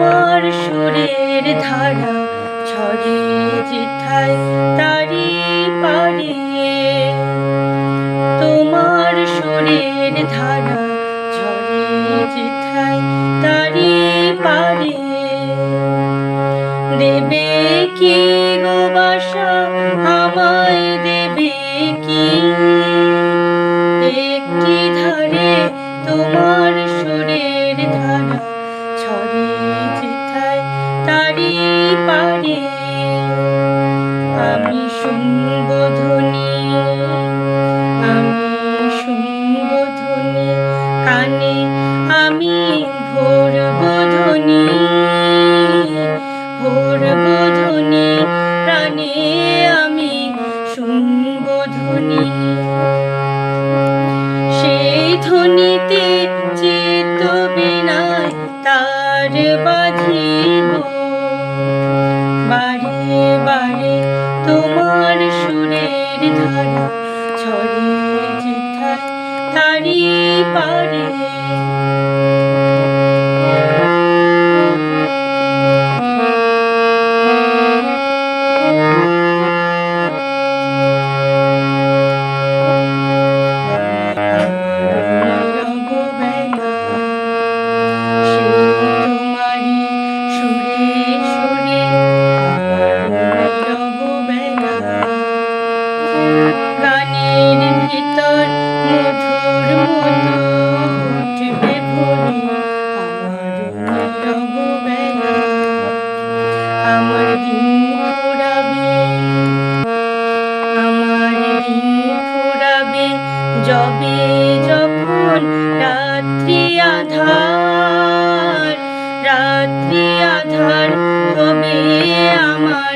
তোমার সুরের ধারা ঝরে যেথায় তারি পারে, তোমার সুরের ধারা ঝরে যেথায় তারি পারে। দেবে কি গো বাসা আমায়, দেবে কি একটি ধারে তোমার সুরের ধারা ঝরে যেথায় তারি পারে। আমি শুনব ধ্বনি, আমি শুনব ধ্বনি কানে, আমি ভরব ধ্বনি, ভরব ধ্বনি প্রাণে, আমি শুনব ধ্বনি। সেই ধ্বনিতে চিত্ত বীণায় তার বাঁধিব, বারে বারে তোমার সুরের ধারা ঝরে যেথায় তারি পারে। গানের ভিতর মধুর মতো উঠবে ভরে আমার নীরব বেলা। আমার দিন ফুরাবে, আমার দিন ফুরাবে যবে যখন রাত্রি আঁধার, রাত্রি আঁধার হবে আমার